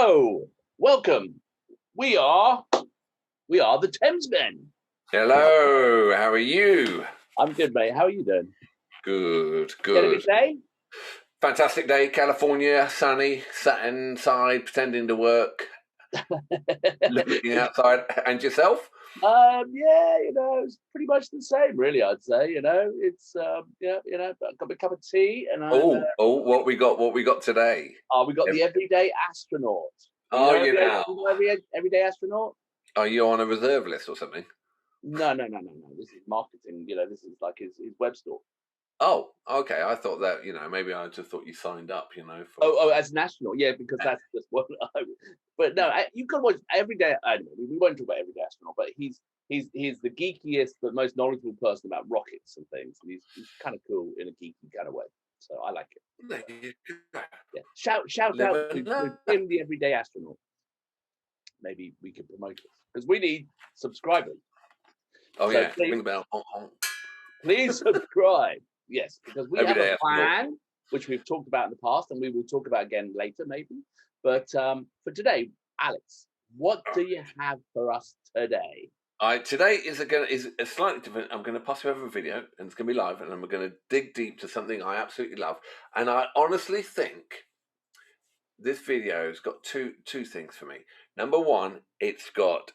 Hello, welcome. We are the Thamesmen. Hello, how are you? I'm good, mate. How are you doing? Good, You had a good day? Fantastic day, California, sunny, sat inside, pretending to work, looking outside. And yourself? Yeah, it's pretty much the same, really. I'd say, it's I've got a cup of tea, and what we got today? We got the everyday astronaut. Everyday astronaut? Are you on a reserve list or something? No. This is marketing. This is like his web store. Oh, okay. I thought that, maybe I just thought you signed up, for... Oh, as an astronaut, yeah, because that's just what but no, you can watch Everyday. Anyway, we won't talk about Everyday Astronaut, but he's the geekiest but most knowledgeable person about rockets and things. And he's kind of cool in a geeky kind of way. So I like it. Yeah. Shout out to him, the Everyday Astronaut. Maybe we could promote this because we need subscribers. Oh, so yeah, ring the bell. Please subscribe. Yes, because we have a plan, which we've talked about in the past, and we will talk about again later, maybe. But for today, Alex, what do you have for us today? Today is a slightly different. I'm going to pass you over a video, and it's going to be live, and I'm going to dig deep to something I absolutely love. And I honestly think this video's got two things for me. Number one, it's got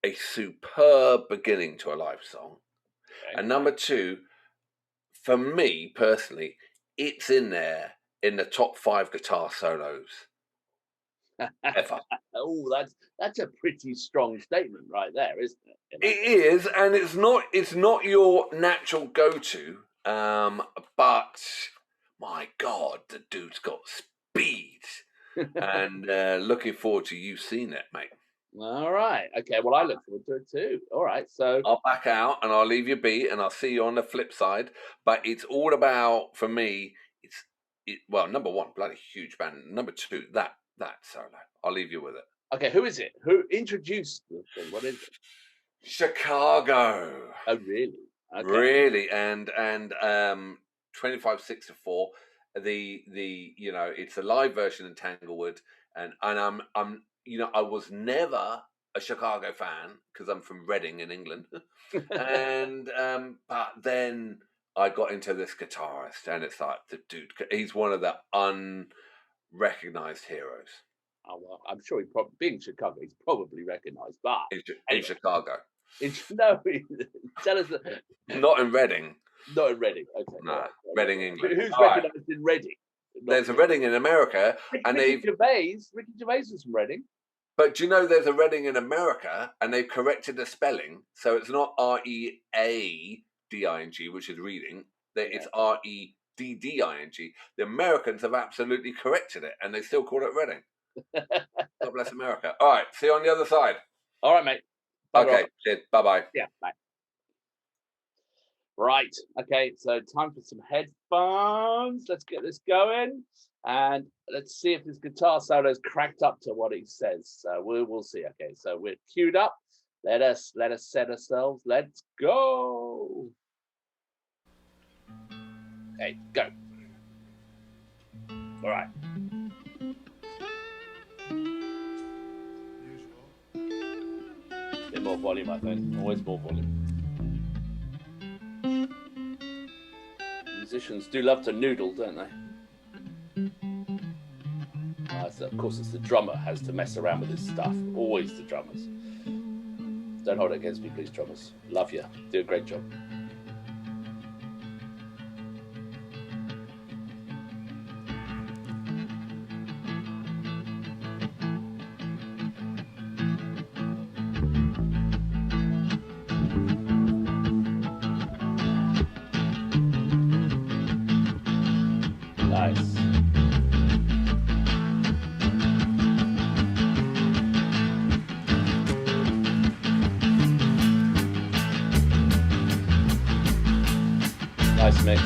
a superb beginning to a live song. Okay. And number two, for me personally, it's in there in the top 5 guitar solos ever. Oh, that's a pretty strong statement right there, isn't it? It is, and it's not your natural go-to, but my God, the dude's got speed, and looking forward to you seeing it, mate. All right. Okay. Well, I look forward to it too. All right. So I'll back out and I'll leave you be, and I'll see you on the flip side. But it's all about, for me, well, number one, bloody huge band. Number two, that solo. I'll leave you with it. Okay. Who is it? Who introduced the thing? What is it? Chicago. Oh, really? Okay. Really, and 25/6/4. The it's a live version in Tanglewood, and I'm I was never a Chicago fan because I'm from Reading in England, and but then I got into this guitarist, and it's like the dude. He's one of the unrecognized heroes. Oh well, I'm sure being Chicago, he's probably recognized, but in Chicago. No, tell us that. Not in Reading. Not in Reading. Okay. No, right. Reading, England. Who's recognized in Reading? There's a Reading in America, Ricky Gervais is from Reading. But do you know there's a Reading in America, and they've corrected the spelling, so it's not READING, which is reading. It's REDDING. The Americans have absolutely corrected it, and they still call it Reading. God bless America. All right, see you on the other side. All right, mate. Okay, cheers. Bye-bye. Yeah, bye. Right, okay, so time for some headphones. Let's get this going, and let's see if this guitar solo is cracked up to what he says. So we'll see. Okay, so we're queued up. Let us set ourselves. Let's go. Okay, go. All right. Bit more volume, I think. Always more volume. Musicians do love to noodle, don't they? Of course, it's the drummer has to mess around with this stuff. Always the drummers. Don't hold it against me, please, drummers. Love you. Do a great job. Nice. Nice mix.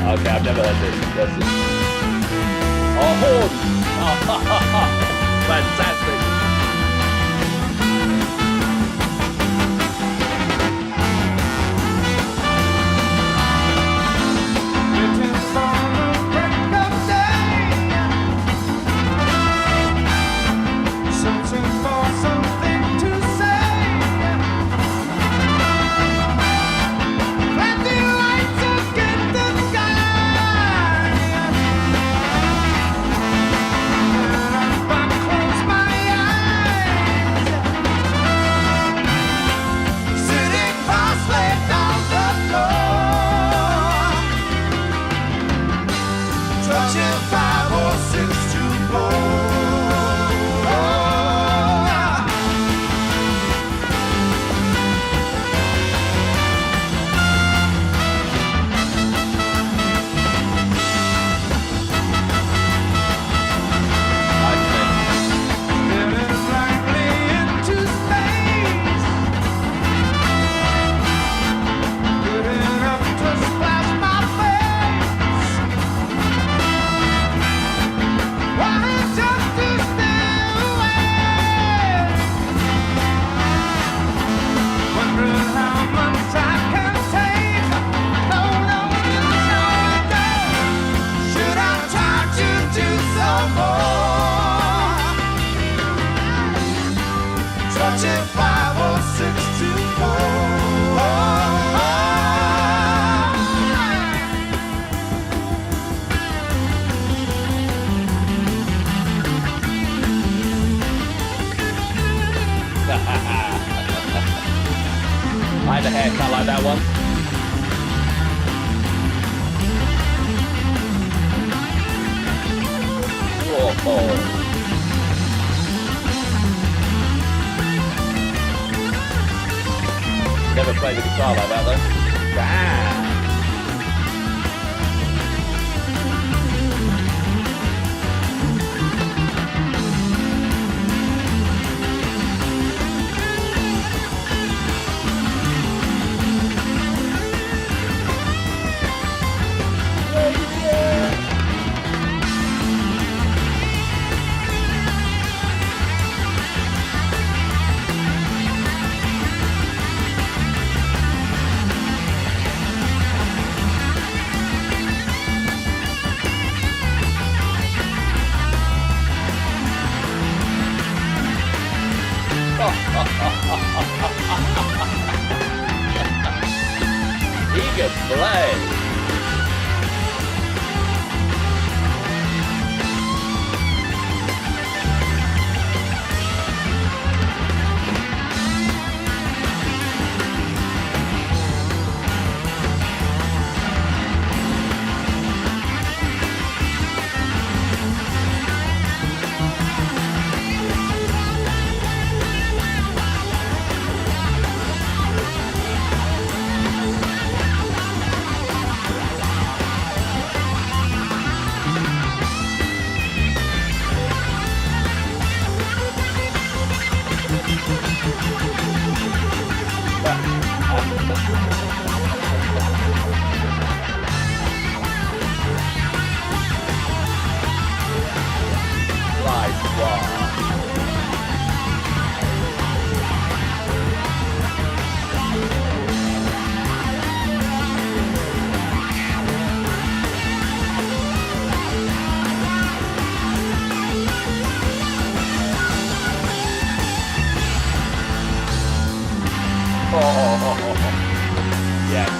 Okay, I've never heard this. What's this? Oh, horn! Fantastic! 25 or 624. I had a haircut like that one. Oh. Never played the guitar like that though. Damn. He can play. Yes. Oh, yes.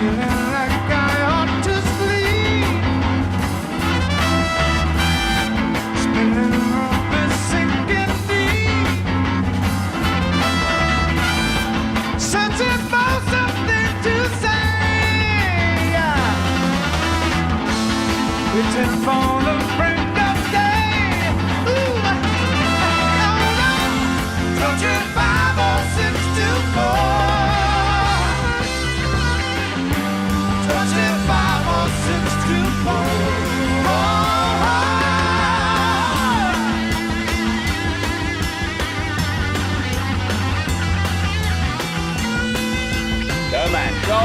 feeling like I ought to sleep, spinning off and sinking deep, searching for something to say, waiting for the break of day. Ooh, hold on, don't you 5 or 6 to 4. 25 or 6 to 4. Go, man, go!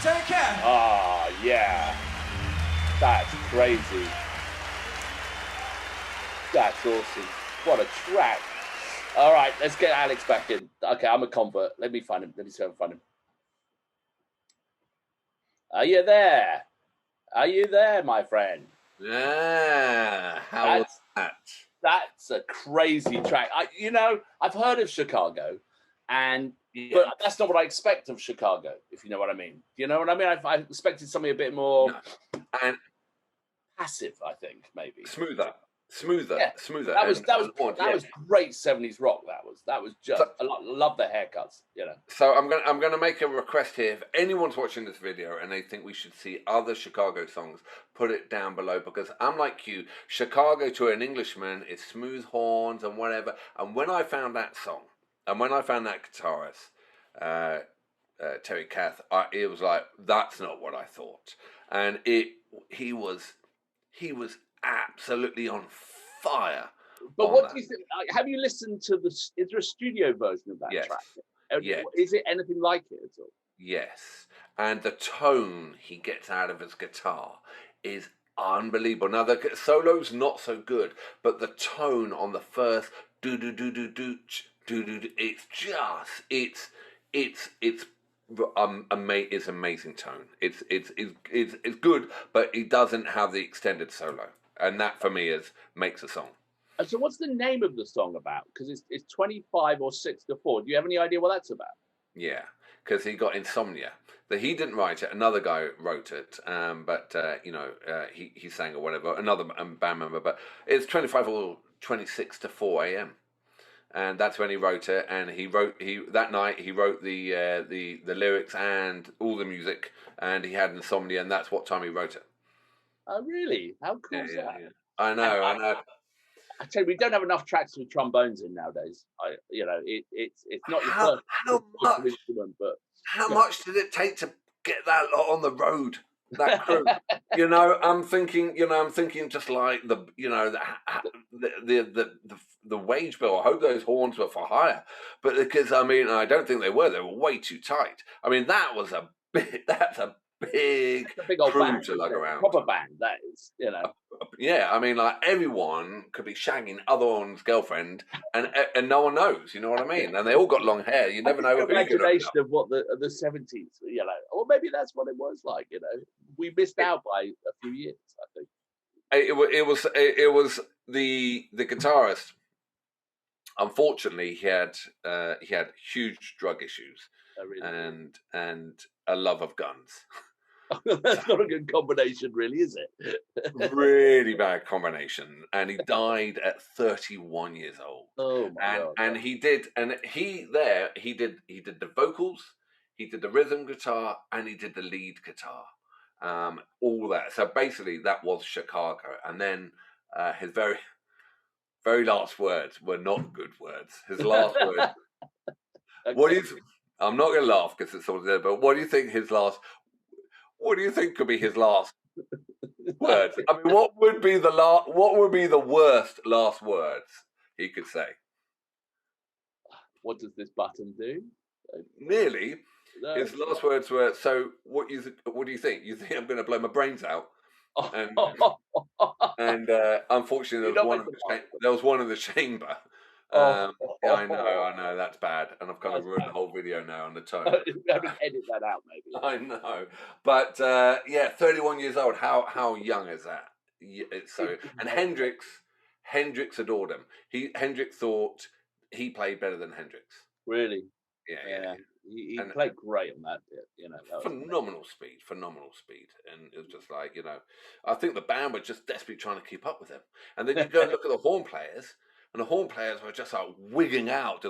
Take care. Ah, yeah. That's crazy. That's awesome. What a track. All right, let's get Alex back in. Okay, I'm a convert. Let me find him. Let me see if I can find him. Are you there? Are you there, my friend? Yeah. How was that? That's a crazy track. I've heard of Chicago, but that's not what I expect of Chicago, if you know what I mean. Do you know what I mean? I expected something a bit more and passive, I think, maybe. Smoother. Yeah. Smoother. That was great 70s rock. That was just I love the haircuts, you know. So I'm gonna make a request here. If anyone's watching this video and they think we should see other Chicago songs, put it down below, because I'm like you. Chicago to an Englishman is smooth horns and whatever. And when I found that song and when I found that guitarist, Terry Kath, it was like, that's not what I thought. And he was absolutely on fire. But what do you think? Have you listened to is there a studio version of that track? Yes. Is it anything like it at all? Yes. And the tone he gets out of his guitar is unbelievable. Now the solo's not so good, but the tone on the first do do do do do do do, it's amazing tone. It's good, but he doesn't have the extended solo, and that for me makes a song. And so what's the name of the song about? Because it's 25 or 6 to 4. Do you have any idea what that's about? Yeah, because he got insomnia. That he didn't write it. Another guy wrote it, but he sang or whatever. Another band member, but it's 25 or 26 to 4 a.m. And that's when he wrote it. And that night he wrote the lyrics and all the music, and he had insomnia, and that's what time he wrote it. Oh, really? How cool is that? Yeah. I know. I tell you, we don't have enough tracks with trombones in nowadays. It's not your first instrument, but how much did it take to get that lot on the road? That crew, I'm thinking just like the wage bill. I hope those horns were for hire, but because I don't think they were. They were way too tight. I mean, that's a big old crew band, to lug around. Proper band, that is, Yeah, I mean, like everyone could be shagging other one's girlfriend, and no one knows. You know what I mean? And they all got long hair. You never know. Imagination of what the 70s, or maybe that's what it was like. We missed out by a few years. I think it was the guitarist. Unfortunately, he had huge drug issues and a love of guns. That's not a good combination, really, is it? Really bad combination. And he died at 31 years old. Oh my God. And he did the vocals, he did the rhythm guitar, and he did the lead guitar. All that. So basically that was Chicago. And then his very, very last words were not good words. His last words. Okay. I'm not going to laugh because it's all there, but what do you think could be his last words? I mean, what would be the worst last words he could say? What does this button do? Nearly. No. His last words were, so what do you think? You think I'm going to blow my brains out? And unfortunately, there was one in the chamber. I know that's bad, and I've kind of ruined the whole video now on the tone. Edit that out, maybe. I know, but 31 years old. How young is that? It's so. And Hendrix adored him. Hendrix thought he played better than Hendrix. Really? Yeah. He played great on that bit. Phenomenal speed, and it was just like I think the band were just desperately trying to keep up with him. And then you go and look at the horn players. And the horn players were just like wigging out,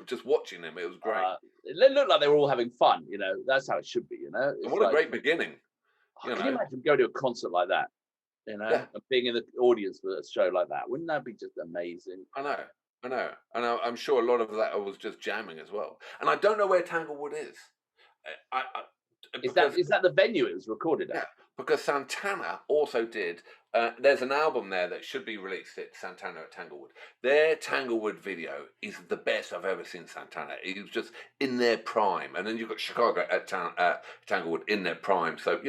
just watching them. It was great. It looked like they were all having fun. That's how it should be. And what a great beginning. Can you imagine going to a concert like that? And being in the audience for a show like that. Wouldn't that be just amazing? I know. And I'm sure a lot of that was just jamming as well. And I don't know where Tanglewood is. Is that the venue it was recorded at? Yeah, because Santana also did. There's an album there that should be released at Santana at Tanglewood. Their Tanglewood video is the best I've ever seen Santana. He was just in their prime. And then you've got Chicago at Tanglewood in their prime. So,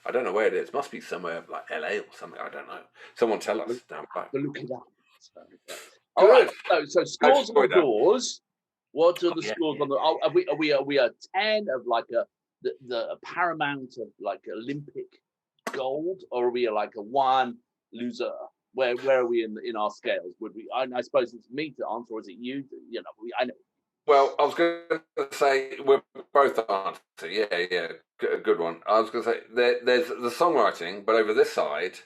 I don't know where it is. It must be somewhere like LA or something. I don't know. Someone tell us down below. Look it up. All right. So scores on the doors. What are the scores on the? Are we a 10 of like the paramount of like Olympic gold, or are we like a 1 loser? Where are we in our scales? Would we? I suppose it's me to answer, or is it you? I know. Well, I was going to say we're both answer. Yeah, good one. I was going to say there's the songwriting, but over this side,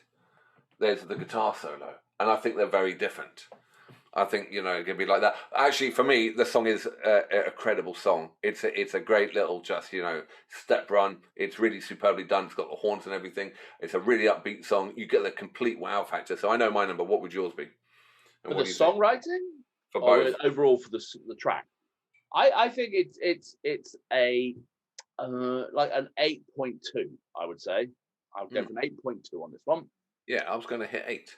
there's the guitar solo, and I think they're very different. I think it could be like that. Actually, for me, the song is a credible song. It's a great little step run. It's really superbly done. It's got the horns and everything. It's a really upbeat song. You get the complete wow factor. So I know my number. What would yours be? And for the songwriting, for both, overall for the track. I think it's a like an 8.2. I would say I'll go for an 8.2 on this one. Yeah, I was going to hit 8.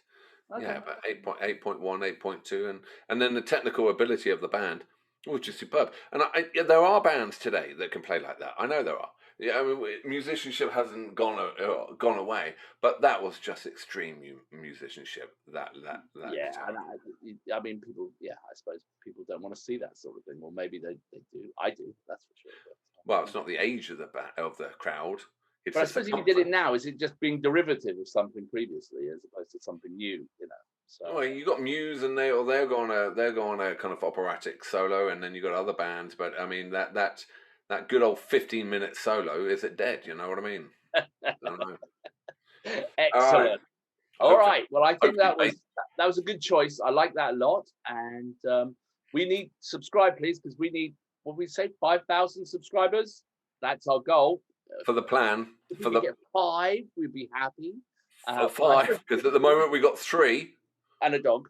Okay. Yeah, about 8.1, 8.2, and then the technical ability of the band, which is superb. And there are bands today that can play like that. I know there are. Yeah, I mean, musicianship hasn't gone away, but that was just extreme musicianship. That Yeah, guitar. and I mean, people. Yeah, I suppose people don't want to see that sort of thing. Well, maybe they do. I do. That's for sure. Well, it's not the age of the crowd. It's But I just the suppose if you did it comfort. now, is it just being derivative of something previously as opposed to something new? You know. So Well, you got Muse, and they'll go on a kind of operatic solo, and then you got other bands. But I mean that good old 15-minute solo, is it dead? You know what I mean? I don't know. excellent. All right. Well, I think that hopefully, was a good choice. I like that a lot, and we need subscribe, please, because we need what we say 5,000 subscribers. That's our goal. for the plan. If For we the get 5, we'd be happy. for 5, because at the moment we got 3. And a dog.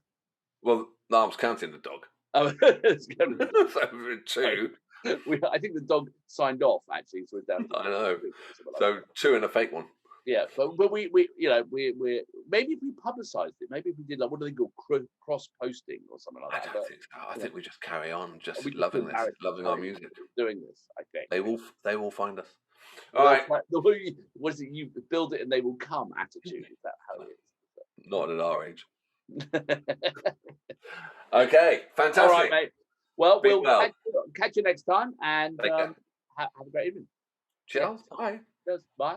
Well, no, I was counting the dog. Oh, So 2. I think the dog signed off actually, so we're down. I know. So 2 and a fake one. Yeah, but we you know we maybe if we publicised it, maybe if we did like what do they call cross posting or something like that. I don't think so. I think we just carry on, just We just loving embarrass this, loving our music. doing this. I think They will find us. All right. What is it? You build it and they will come attitude. Is that how it is? Not at our age. Okay, fantastic. All right, mate. Well, Big we'll well. catch you next time, and Take care. have a great evening. Cheers. Bye. Cheers. Bye.